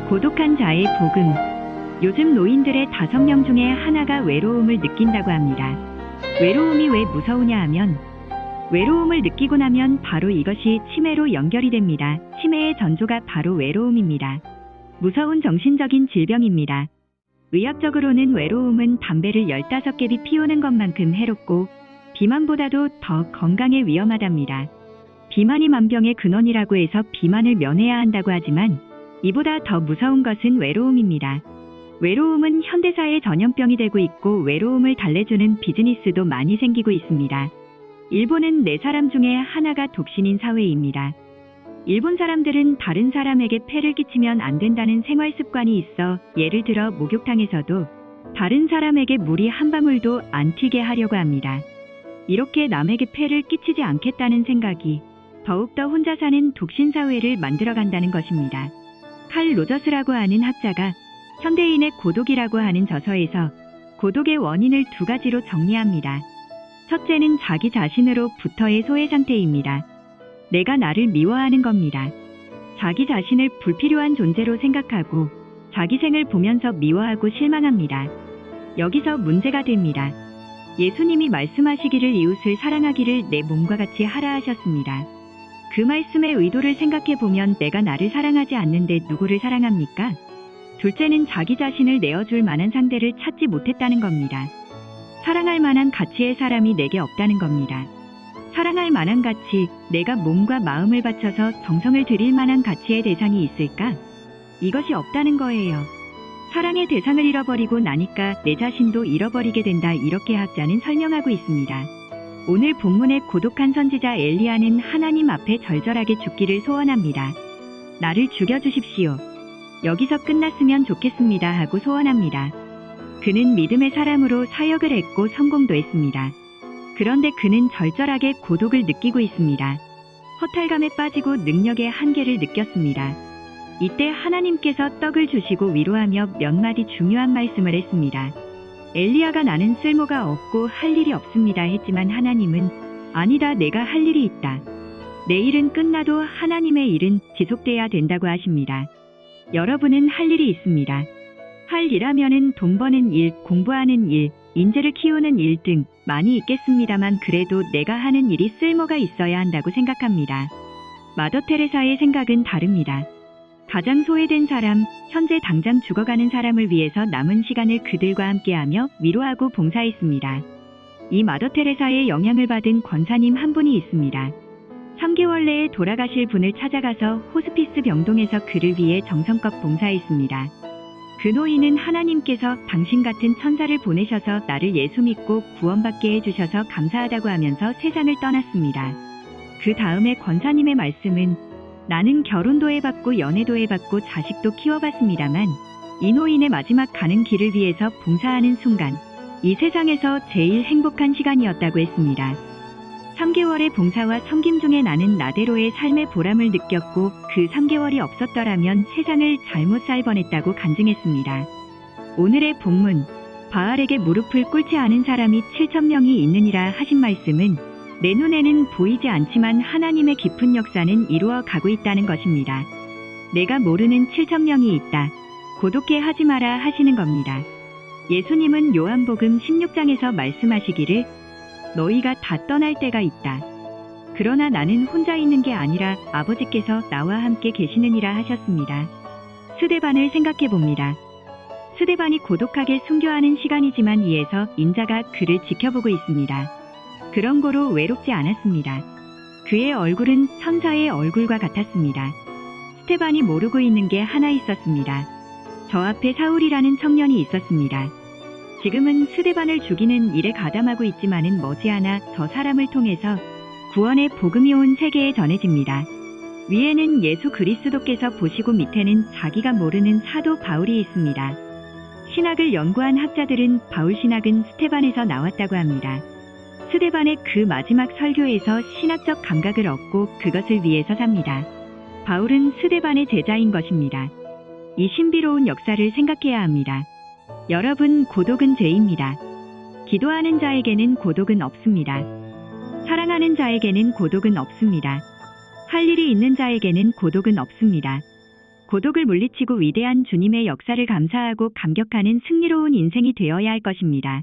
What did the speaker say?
고독한 자의 복음. 요즘 노인들의 5명 중에 하나가 외로움을 느낀다고 합니다. 외로움이 왜 무서우냐 하면 외로움을 느끼고 나면 바로 이것이 치매로 연결이 됩니다. 치매의 전조가 바로 외로움입니다. 무서운 정신적인 질병입니다. 의학적으로는 외로움은 담배를 15개비 피우는 것만큼 해롭고 비만보다도 더 건강에 위험하답니다. 비만이 만병의 근원이라고 해서 비만을 면해야 한다고 하지만 이보다 더 무서운 것은 외로움입니다. 외로움은 현대사의 전염병이 되고 있고 외로움을 달래주는 비즈니스도 많이 생기고 있습니다. 일본은 4사람 중에 하나가 독신인 사회입니다. 일본 사람들은 다른 사람에게 폐를 끼치면 안 된다는 생활 습관이 있어 예를 들어 목욕탕에서도 다른 사람에게 물이 한 방울도 안 튀게 하려고 합니다. 이렇게 남에게 폐를 끼치지 않겠다는 생각이 더욱더 혼자 사는 독신 사회를 만들어간다는 것입니다. 칼 로저스라고 하는 학자가 현대인의 고독이라고 하는 저서에서 고독의 원인을 2가지로 정리합니다. 첫째는 자기 자신으로부터의 소외 상태입니다. 내가 나를 미워하는 겁니다. 자기 자신을 불필요한 존재로 생각하고 자기 생을 보면서 미워하고 실망합니다. 여기서 문제가 됩니다. 예수님이 말씀하시기를 이웃을 사랑하기를 내 몸과 같이 하라 하셨습니다. 그 말씀의 의도를 생각해보면 내가 나를 사랑하지 않는데 누구를 사랑합니까? 둘째는 자기 자신을 내어줄 만한 상대를 찾지 못했다는 겁니다. 사랑할 만한 가치의 사람이 내게 없다는 겁니다. 사랑할 만한 가치, 내가 몸과 마음을 바쳐서 정성을 들일 만한 가치의 대상이 있을까? 이것이 없다는 거예요. 사랑의 대상을 잃어버리고 나니까 내 자신도 잃어버리게 된다, 이렇게 학자는 설명하고 있습니다. 오늘 본문의 고독한 선지자 엘리야는 하나님 앞에 절절하게 죽기를 소원합니다. 나를 죽여주십시오. 여기서 끝났으면 좋겠습니다 하고 소원합니다. 그는 믿음의 사람으로 사역을 했고 성공도 했습니다. 그런데 그는 절절하게 고독을 느끼고 있습니다. 허탈감에 빠지고 능력의 한계를 느꼈습니다. 이때 하나님께서 떡을 주시고 위로하며 몇 마디 중요한 말씀을 했습니다. 엘리야가 나는 쓸모가 없고 할 일이 없습니다 했지만 하나님은 아니다, 내가 할 일이 있다. 내 일은 끝나도 하나님의 일은 지속돼야 된다고 하십니다. 여러분은 할 일이 있습니다. 할 일하면은 돈 버는 일, 공부하는 일, 인재를 키우는 일 등 많이 있겠습니다만 그래도 내가 하는 일이 쓸모가 있어야 한다고 생각합니다. 마더 테레사의 생각은 다릅니다. 가장 소외된 사람, 현재 당장 죽어가는 사람을 위해서 남은 시간을 그들과 함께하며 위로하고 봉사했습니다. 이 마더 테레사의 영향을 받은 권사님 한 분이 있습니다. 3개월 내에 돌아가실 분을 찾아가서 호스피스 병동에서 그를 위해 정성껏 봉사했습니다. 그 노인은 하나님께서 당신 같은 천사를 보내셔서 나를 예수 믿고 구원받게 해주셔서 감사하다고 하면서 세상을 떠났습니다. 그 다음에 권사님의 말씀은 나는 결혼도 해봤고 연애도 해봤고 자식도 키워봤습니다만 이 노인의 마지막 가는 길을 위해서 봉사하는 순간 이 세상에서 제일 행복한 시간이었다고 했습니다. 3개월의 봉사와 섬김 중에 나는 나대로의 삶의 보람을 느꼈고 그 3개월이 없었더라면 세상을 잘못 살 뻔했다고 간증했습니다. 오늘의 본문, 바알에게 무릎을 꿇지 않은 사람이 7,000명이 있느니라 하신 말씀은 내 눈에는 보이지 않지만 하나님의 깊은 역사는 이루어 가고 있다는 것입니다. 내가 모르는 7,000명이 있다. 고독해 하지 마라 하시는 겁니다. 예수님은 요한복음 16장에서 말씀하시기를 너희가 다 떠날 때가 있다. 그러나 나는 혼자 있는 게 아니라 아버지께서 나와 함께 계시느니라 하셨습니다. 스데반을 생각해 봅니다. 스데반이 고독하게 순교하는 시간이지만 이에서 인자가 그를 지켜보고 있습니다. 그런 고로 외롭지 않았습니다. 그의 얼굴은 천사의 얼굴과 같았습니다. 스데반이 모르고 있는 게 하나 있었습니다. 저 앞에 사울이라는 청년이 있었습니다. 지금은 스데반을 죽이는 일에 가담하고 있지만은 머지않아 저 사람을 통해서 구원의 복음이 온 세계에 전해집니다. 위에는 예수 그리스도께서 보시고 밑에는 자기가 모르는 사도 바울이 있습니다. 신학을 연구한 학자들은 바울 신학은 스데반에서 나왔다고 합니다. 스데반의 그 마지막 설교에서 신학적 감각을 얻고 그것을 위해서 삽니다. 바울은 스데반의 제자인 것입니다. 이 신비로운 역사를 생각해야 합니다. 여러분, 고독은 죄입니다. 기도하는 자에게는 고독은 없습니다. 사랑하는 자에게는 고독은 없습니다. 할 일이 있는 자에게는 고독은 없습니다. 고독을 물리치고 위대한 주님의 역사를 감사하고 감격하는 승리로운 인생이 되어야 할 것입니다.